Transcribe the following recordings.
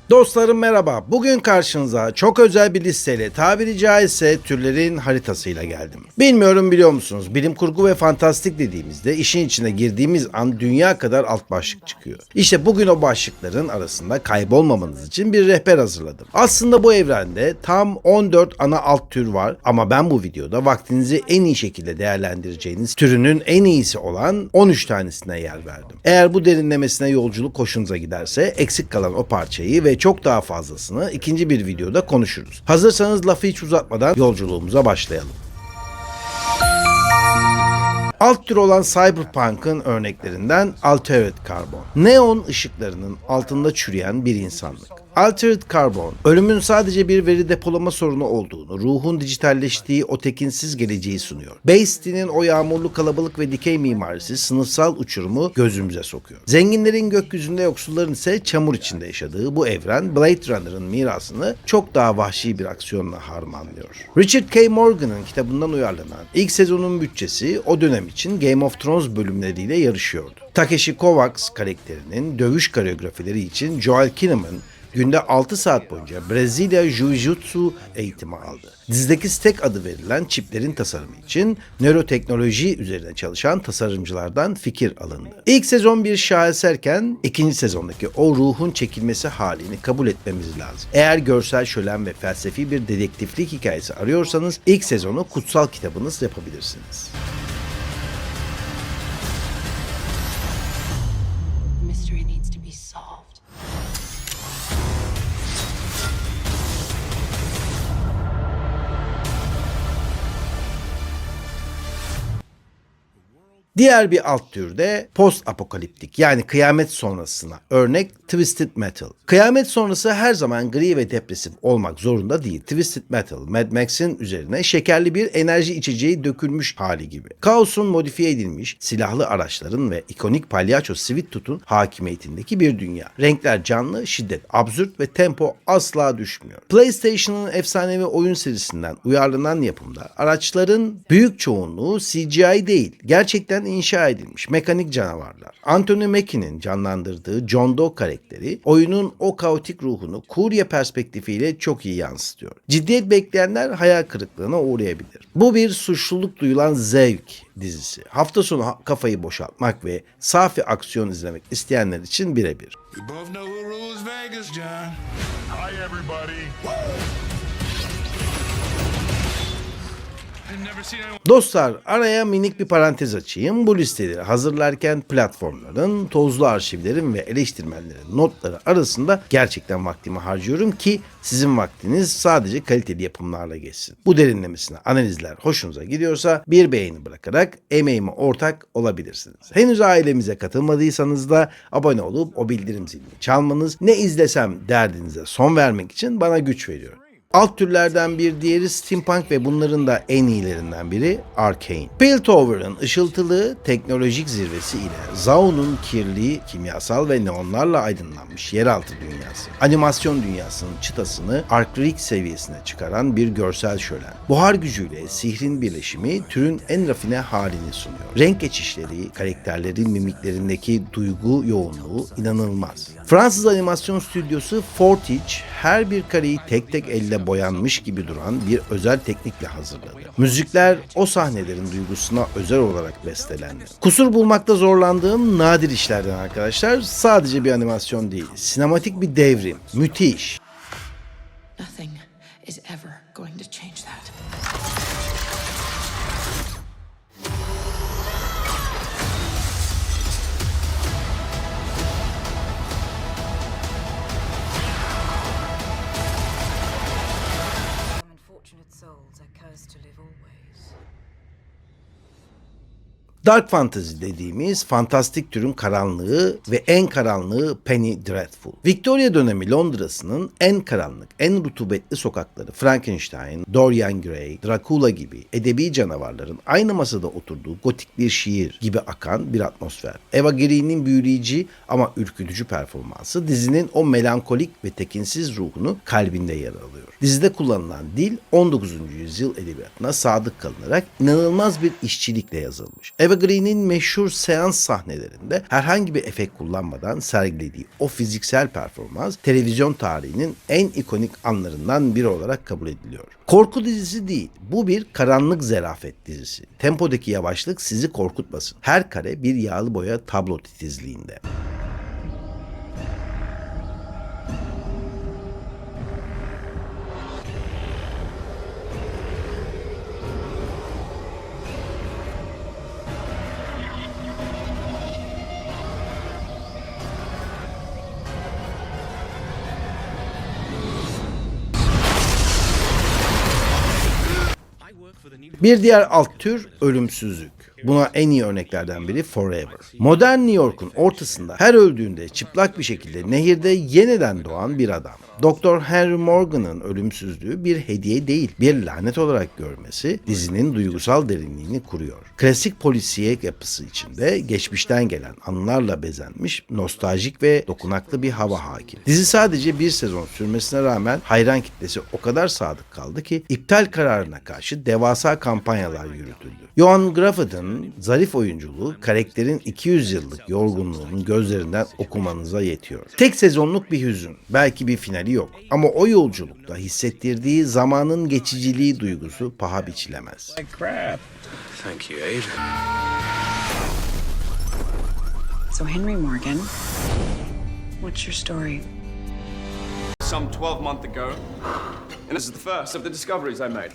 Dostlarım merhaba. Bugün karşınıza çok özel bir listeyle tabiri caizse türlerin haritasıyla geldim. Bilmiyorum biliyor musunuz? Bilim kurgu ve fantastik dediğimizde işin içine girdiğimiz an dünya kadar alt başlık çıkıyor. İşte bugün o başlıkların arasında kaybolmamanız için bir rehber hazırladım. Aslında bu evrende tam 14 ana alt tür var ama ben bu videoda vaktinizi en iyi şekilde değerlendireceğiniz türünün en iyisi olan 13 tanesine yer verdim. Eğer bu derinlemesine yolculuk hoşunuza giderse eksik kalan o parçayı ve çok daha fazlasını ikinci bir videoda konuşuruz. Hazırsanız lafı hiç uzatmadan yolculuğumuza başlayalım. Alt tür olan Cyberpunk'ın örneklerinden Altered Carbon. Neon ışıklarının altında çürüyen bir insanlık. Altered Carbon, ölümün sadece bir veri depolama sorunu olduğunu, ruhun dijitalleştiği o tekinsiz geleceği sunuyor. Bay City'nin o yağmurlu kalabalık ve dikey mimarisi sınıfsal uçurumu gözümüze sokuyor. Zenginlerin gökyüzünde, yoksulların ise çamur içinde yaşadığı bu evren, Blade Runner'ın mirasını çok daha vahşi bir aksiyonla harmanlıyor. Richard K. Morgan'ın kitabından uyarlanan ilk sezonun bütçesi o dönem için Game of Thrones bölümleriyle yarışıyordu. Takeshi Kovacs karakterinin dövüş koreografileri için Joel Kinnaman günde 6 saat boyunca Brezilya Jiu-Jitsu eğitimi aldı. Dizideki Stek adı verilen çiplerin tasarımı için nöroteknoloji üzerine çalışan tasarımcılardan fikir alındı. İlk sezon bir şaheserken ikinci sezondaki o ruhun çekilmesi halini kabul etmemiz lazım. Eğer görsel şölen ve felsefi bir dedektiflik hikayesi arıyorsanız ilk sezonu kutsal kitabınız yapabilirsiniz. The mystery needs to be solved. Diğer bir alt tür de post apokaliptik yani kıyamet sonrasına örnek Twisted Metal. Kıyamet sonrası her zaman gri ve depresif olmak zorunda değil. Twisted Metal, Mad Max'in üzerine şekerli bir enerji içeceği dökülmüş hali gibi. Kaosun modifiye edilmiş, silahlı araçların ve ikonik palyaço Sweet Tooth'un hakimiyetindeki bir dünya. Renkler canlı, şiddet absürt ve tempo asla düşmüyor. PlayStation'ın efsanevi oyun serisinden uyarlanan yapımda araçların büyük çoğunluğu CGI değil, gerçekten inşa edilmiş mekanik canavarlar. Anthony Mackie'nin canlandırdığı John Doe karakteri oyunun o kaotik ruhunu kurye perspektifiyle çok iyi yansıtıyor. Ciddiyet bekleyenler hayal kırıklığına uğrayabilir. Bu bir suçluluk duyulan zevk dizisi. Hafta sonu kafayı boşaltmak ve safi aksiyon izlemek isteyenler için birebir. We both know who rules Vegas, John. Hi, everybody. Dostlar, araya minik bir parantez açayım. Bu listeleri hazırlarken platformların, tozlu arşivlerin ve eleştirmenlerin notları arasında gerçekten vaktimi harcıyorum ki sizin vaktiniz sadece kaliteli yapımlarla geçsin. Bu derinlemesine analizler hoşunuza gidiyorsa bir beğeni bırakarak emeğime ortak olabilirsiniz. Henüz ailemize katılmadıysanız da abone olup o bildirim zilini çalmanız, ne izlesem derdinize son vermek için bana güç veriyor. Alt türlerden bir diğeri steampunk ve bunların da en iyilerinden biri Arcane. Piltover'ın ışıltılı teknolojik zirvesi ile Zaun'un kirli, kimyasal ve neonlarla aydınlanmış yeraltı dünyası. Animasyon dünyasının çıtasını Arclight seviyesine çıkaran bir görsel şölen. Buhar gücüyle sihrin birleşimi türün en rafine halini sunuyor. Renk geçişleri, karakterlerin mimiklerindeki duygu yoğunluğu inanılmaz. Fransız animasyon stüdyosu Fortige her bir kareyi tek tek elle boyanmış gibi duran bir özel teknikle hazırladı. Müzikler o sahnelerin duygusuna özel olarak bestelendi. Kusur bulmakta zorlandığım nadir işlerden arkadaşlar. Sadece bir animasyon değil, sinematik bir devrim. Müthiş. Nothing is ever going to change that. Some unfortunate souls are cursed to live always. Dark Fantasy dediğimiz fantastik türün karanlığı ve en karanlığı Penny Dreadful. Victoria dönemi Londra'sının en karanlık, en rutubetli sokakları Frankenstein, Dorian Gray, Dracula gibi edebi canavarların aynı masada oturduğu gotik bir şiir gibi akan bir atmosfer. Eva Green'in büyüleyici ama ürkütücü performansı dizinin o melankolik ve tekinsiz ruhunu kalbinde yer alıyor. Dizide kullanılan dil 19. yüzyıl edebiyatına sadık kalınarak inanılmaz bir işçilikle yazılmış. Eva Green'in meşhur seans sahnelerinde herhangi bir efekt kullanmadan sergilediği o fiziksel performans televizyon tarihinin en ikonik anlarından biri olarak kabul ediliyor. Korku dizisi değil, bu bir karanlık zerafet dizisi. Tempodaki yavaşlık sizi korkutmasın. Her kare bir yağlı boya tablo titizliğinde. Bir diğer alt tür ölümsüzlük. Buna en iyi örneklerden biri Forever. Modern New York'un ortasında her öldüğünde çıplak bir şekilde nehirde yeniden doğan bir adam. Dr. Henry Morgan'ın ölümsüzlüğü bir hediye değil, bir lanet olarak görmesi dizinin duygusal derinliğini kuruyor. Klasik polisiye yapısı içinde geçmişten gelen anılarla bezenmiş, nostaljik ve dokunaklı bir hava hakim. Dizi sadece bir sezon sürmesine rağmen hayran kitlesi o kadar sadık kaldı ki iptal kararına karşı devasa kampanyalar yürütüldü. Johan Grafad'ın zarif oyunculuğu karakterin 200 yıllık yorgunluğunun gözlerinden okumanıza yetiyor. Tek sezonluk bir hüzün, belki bir finali yok ama o yolculukta hissettirdiği zamanın geçiciliği duygusu paha biçilemez. Thank you, Adrian. So, Henry Morgan, what's your story? Some 12 months ago, and this is the first of the discoveries I made.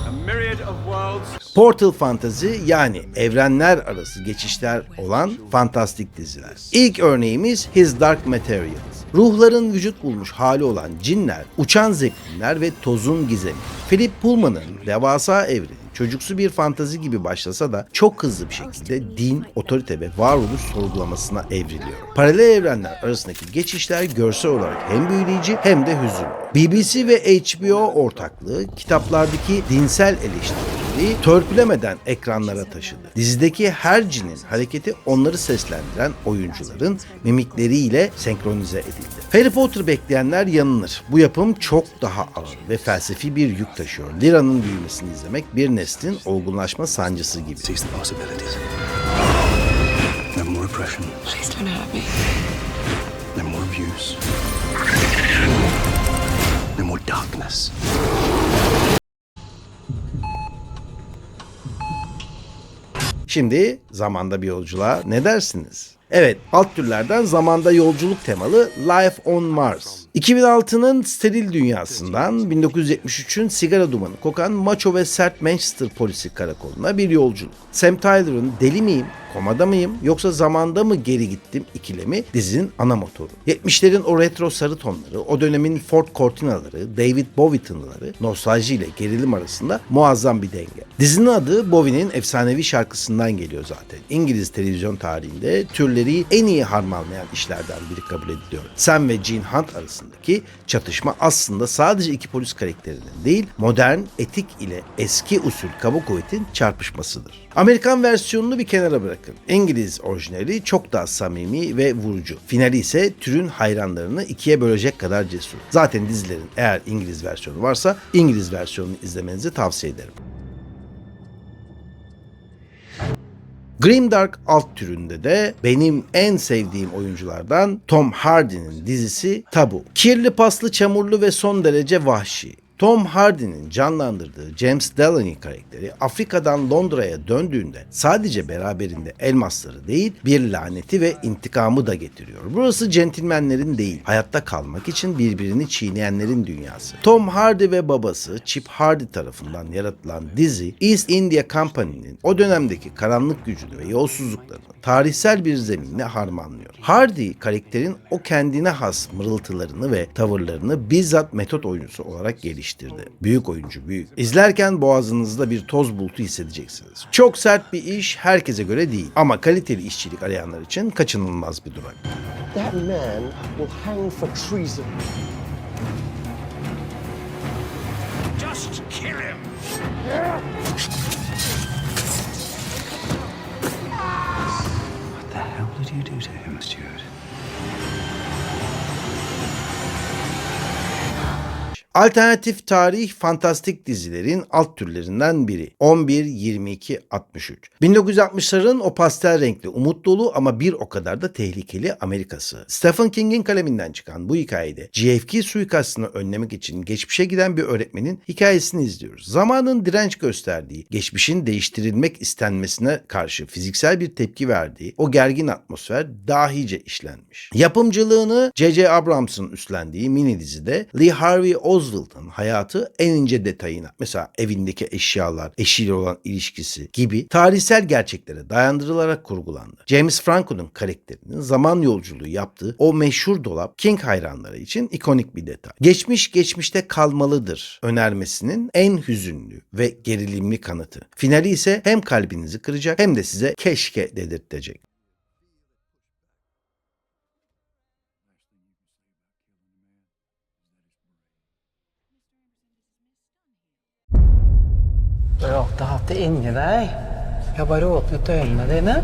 A myriad of worlds. Portal Fantasy yani evrenler arası geçişler olan fantastik diziler. İlk örneğimiz His Dark Materials. Ruhların vücut bulmuş hali olan cinler, uçan zeppelinler ve tozun gizemi. Philip Pullman'ın devasa evreni çocuksu bir fantazi gibi başlasa da çok hızlı bir şekilde din, otorite ve varoluş sorgulamasına evriliyor. Paralel evrenler arasındaki geçişler görsel olarak hem büyüleyici hem de hüzünlü. BBC ve HBO ortaklığı kitaplardaki dinsel eleştirileri törpülemeden ekranlara taşıdı. Dizideki her cinin hareketi onları seslendiren oyuncuların mimikleriyle senkronize edildi. Harry Potter bekleyenler yanılır. Bu yapım çok daha ağır ve felsefi bir yük taşıyor. Lira'nın büyümesini izlemek bir neslin olgunlaşma sancısı gibi. Seize the possibilities. No more oppression. Please don't hurt me. No more abuse. No more darkness. Şimdi zamanda bir yolculuğa ne dersiniz? Evet, alt türlerden zamanda yolculuk temalı Life on Mars. 2006'nın steril dünyasından 1973'ün sigara dumanı kokan maço ve sert Manchester polisi karakoluna bir yolculuk. Sam Tyler'ın deli miyim, komada mıyım yoksa zamanda mı geri gittim ikilemi dizinin ana motoru. 70'lerin o retro sarı tonları, o dönemin Ford Cortina'ları, David Bowie tınıları, nostalji ile gerilim arasında muazzam bir denge. Dizinin adı Bowie'nin efsanevi şarkısından geliyor zaten. İngiliz televizyon tarihinde türleri en iyi harmanlayan işlerden biri kabul ediliyor. Sam ve Gene Hunt arasındaki çatışma aslında sadece iki polis karakterinin değil, modern etik ile eski usul kaba kuvvetin çarpışmasıdır. Amerikan versiyonunu bir kenara bırakın. İngiliz orijinali çok daha samimi ve vurucu. Finali ise türün hayranlarını ikiye bölecek kadar cesur. Zaten dizilerin eğer İngiliz versiyonu varsa İngiliz versiyonunu izlemenizi tavsiye ederim. Grimdark alt türünde de benim en sevdiğim oyunculardan Tom Hardy'nin dizisi Tabu. Kirli, paslı, çamurlu ve son derece vahşi. Tom Hardy'nin canlandırdığı James Delaney karakteri Afrika'dan Londra'ya döndüğünde sadece beraberinde elmasları değil bir laneti ve intikamı da getiriyor. Burası centilmenlerin değil, hayatta kalmak için birbirini çiğneyenlerin dünyası. Tom Hardy ve babası Chip Hardy tarafından yaratılan dizi East India Company'nin o dönemdeki karanlık gücünü ve yolsuzluklarını tarihsel bir zeminle harmanlıyor. Hardy karakterin o kendine has mırıltılarını ve tavırlarını bizzat metot oyuncusu olarak geliştirdi. Büyük oyuncu büyük. İzlerken boğazınızda bir toz bulutu hissedeceksiniz. Çok sert bir iş, herkese göre değil. Ama kaliteli işçilik arayanlar için kaçınılmaz bir durak. That man will hang for treason. Just kill him. What the hell did you do to him, Stuart? Alternatif tarih fantastik dizilerin alt türlerinden biri. 11-22-63. 1960'ların o pastel renkli, umut dolu ama bir o kadar da tehlikeli Amerika'sı. Stephen King'in kaleminden çıkan bu hikayede JFK suikastını önlemek için geçmişe giden bir öğretmenin hikayesini izliyoruz. Zamanın direnç gösterdiği, geçmişin değiştirilmek istenmesine karşı fiziksel bir tepki verdiği o gergin atmosfer dahice işlenmiş. Yapımcılığını J.J. Abrams'ın üstlendiği mini dizide Lee Harvey Oswald'ın hayatı en ince detayına, mesela evindeki eşyalar, eşiyle olan ilişkisi gibi tarihsel gerçeklere dayandırılarak kurgulandı. James Franco'nun karakterinin zaman yolculuğu yaptığı o meşhur dolap King hayranları için ikonik bir detay. Geçmiş geçmişte kalmalıdır önermesinin en hüzünlü ve gerilimli kanıtı. Finali ise hem kalbinizi kıracak hem de size keşke dedirtecek. Rakt hatt det inni deg. Jeg bare åpnet øynene dine.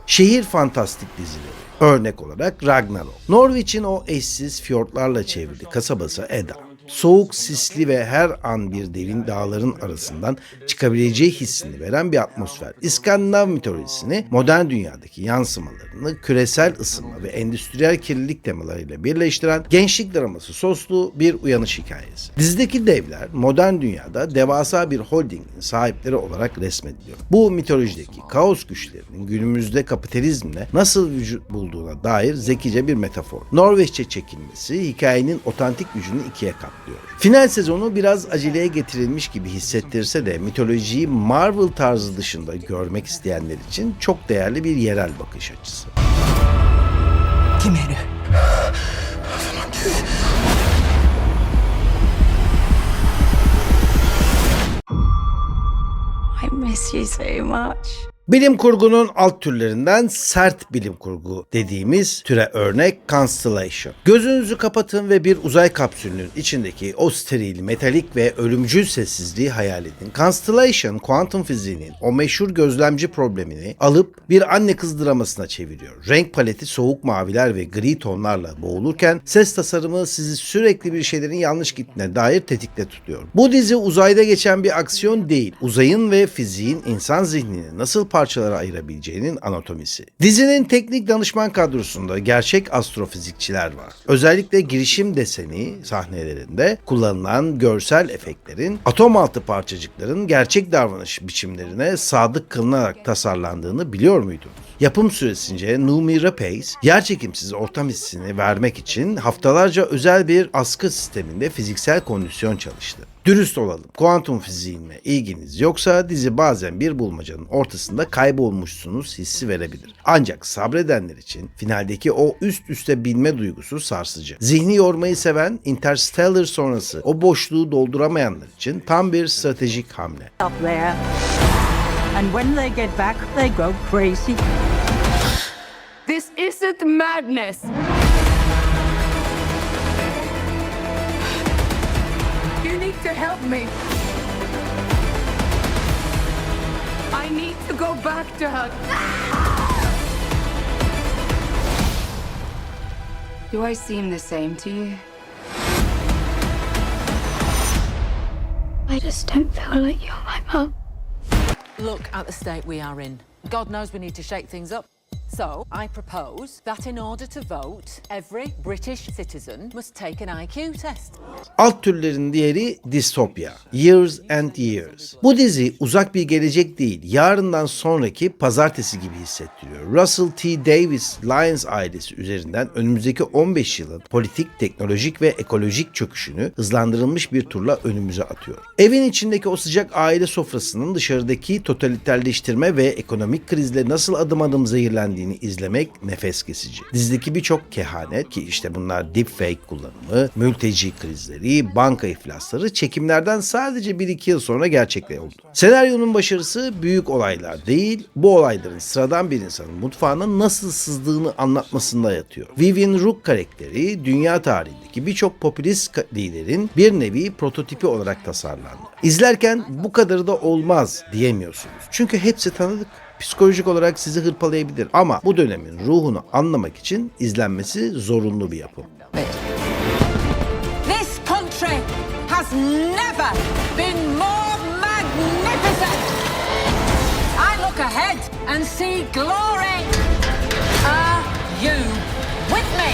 Şehir fantastik dizileri. Örnek olarak Ragnarok. Norwich'in o eşsiz fiyortlarla çevrili kasabası Eda. Soğuk, sisli ve her an bir derin dağların arasından çıkabileceği hissini veren bir atmosfer. İskandinav mitolojisini modern dünyadaki yansımalarını küresel ısınma ve endüstriyel kirlilik temalarıyla birleştiren gençlik draması soslu bir uyanış hikayesi. Dizideki devler modern dünyada devasa bir holdingin sahipleri olarak resmediliyor. Bu mitolojideki kaos güçlerinin günümüzde kapitalizmle nasıl vücut bulduğuna dair zekice bir metafor. Norveççe çekilmesi hikayenin otantik gücünü ikiye katlıyor. Final sezonu biraz aceleye getirilmiş gibi hissettirse de mitolojiyi Marvel tarzı dışında görmek isteyenler için çok değerli bir yerel bakış açısı. Kim er du? I miss you so much. Bilim kurgunun alt türlerinden sert bilim kurgu dediğimiz türe örnek Constellation. Gözünüzü kapatın ve bir uzay kapsülünün içindeki o steril, metalik ve ölümcül sessizliği hayal edin. Constellation, kuantum fiziğinin o meşhur gözlemci problemini alıp bir anne kız dramasına çeviriyor. Renk paleti soğuk maviler ve gri tonlarla boğulurken ses tasarımı sizi sürekli bir şeylerin yanlış gittiğine dair tetikte tutuyor. Bu dizi uzayda geçen bir aksiyon değil, uzayın ve fiziğin insan zihnini nasıl parçalara ayırabileceğinin anatomisi. Dizinin teknik danışman kadrosunda gerçek astrofizikçiler var. Özellikle girişim deseni sahnelerinde kullanılan görsel efektlerin atom altı parçacıkların gerçek davranış biçimlerine sadık kılınarak tasarlandığını biliyor muydunuz? Yapım süresince Noomi Rapace, yerçekimsiz ortam hissini vermek için haftalarca özel bir askı sisteminde fiziksel kondisyon çalıştı. Dürüst olalım, kuantum fiziğine ilginiz yoksa dizi bazen bir bulmacanın ortasında kaybolmuşsunuz hissi verebilir. Ancak sabredenler için finaldeki o üst üste binme duygusu sarsıcı. Zihni yormayı seven Interstellar sonrası o boşluğu dolduramayanlar için tam bir stratejik hamle. Up there. And when they get back, they go crazy. This isn't madness. You need to help me. I need to go back to her. Do I seem the same to you? I just don't feel like you're my mom. Look at the state we are in. God knows we need to shake things up. So, I propose that in order to vote, every British citizen must take an IQ test. Alt türlerin diğeri distopya. Years and Years. Bu dizi uzak bir gelecek değil, yarından sonraki pazartesi gibi hissettiriyor. Russell T. Davies Lyons ailesi üzerinden önümüzdeki 15 yılın politik, teknolojik ve ekolojik çöküşünü hızlandırılmış bir turla önümüze atıyor. Evin içindeki o sıcak aile sofrasının dışarıdaki totaliterleştirme ve ekonomik krizle nasıl adım adım zehirlendiğini izlemek nefes kesici. Dizideki birçok kehanet, ki işte bunlar deepfake kullanımı, mülteci krizleri, banka iflasları çekimlerden sadece 1-2 yıl sonra gerçekleşti. Senaryonun başarısı büyük olaylar değil, bu olayların sıradan bir insanın mutfağına nasıl sızdığını anlatmasında yatıyor. Vivian Rook karakteri dünya tarihindeki birçok popülist liderin bir nevi prototipi olarak tasarlandı. İzlerken bu kadarı da olmaz diyemiyorsunuz. Çünkü hepsi tanıdık. Psikolojik olarak sizi hırpalayabilir ama bu dönemin ruhunu anlamak için izlenmesi zorunlu bir yapım. This country has never been more magnificent. I look ahead and see glory. Are you with me?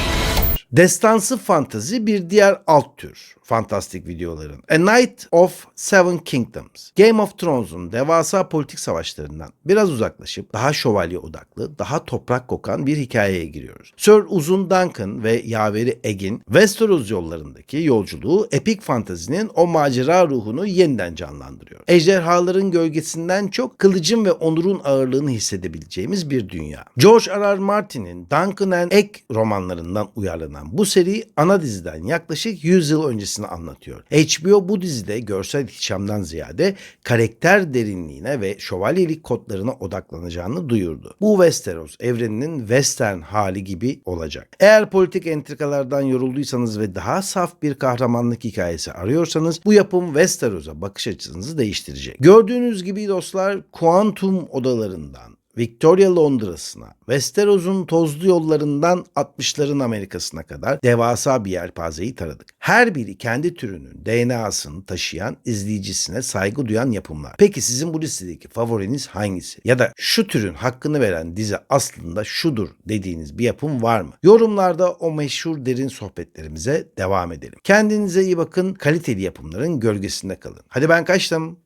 Destansı fantazi bir diğer alt tür fantastik videoların. A Night of Seven Kingdoms. Game of Thrones'un devasa politik savaşlarından biraz uzaklaşıp daha şövalye odaklı, daha toprak kokan bir hikayeye giriyoruz. Sir Uzun Duncan ve yaveri Egg'in Westeros yollarındaki yolculuğu epik fantazinin o macera ruhunu yeniden canlandırıyor. Ejderhaların gölgesinden çok kılıcın ve onurun ağırlığını hissedebileceğimiz bir dünya. George R.R. Martin'in Duncan and Egg romanlarından uyarlanan bu seri ana diziden yaklaşık 100 yıl öncesini anlatıyor. HBO bu dizide görsel ihtişamdan ziyade karakter derinliğine ve şövalyelik kodlarına odaklanacağını duyurdu. Bu Westeros evreninin western hali gibi olacak. Eğer politik entrikalardan yorulduysanız ve daha saf bir kahramanlık hikayesi arıyorsanız bu yapım Westeros'a bakış açınızı değiştirecek. Gördüğünüz gibi dostlar, kuantum odalarından Victoria Londra'sına, Westeros'un tozlu yollarından 60'ların Amerika'sına kadar devasa bir yelpazeyi taradık. Her biri kendi türünün DNA'sını taşıyan, izleyicisine saygı duyan yapımlar. Peki sizin bu listedeki favoriniz hangisi? Ya da şu türün hakkını veren dizi aslında şudur dediğiniz bir yapım var mı? Yorumlarda o meşhur derin sohbetlerimize devam edelim. Kendinize iyi bakın, kaliteli yapımların gölgesinde kalın. Hadi ben kaçtım.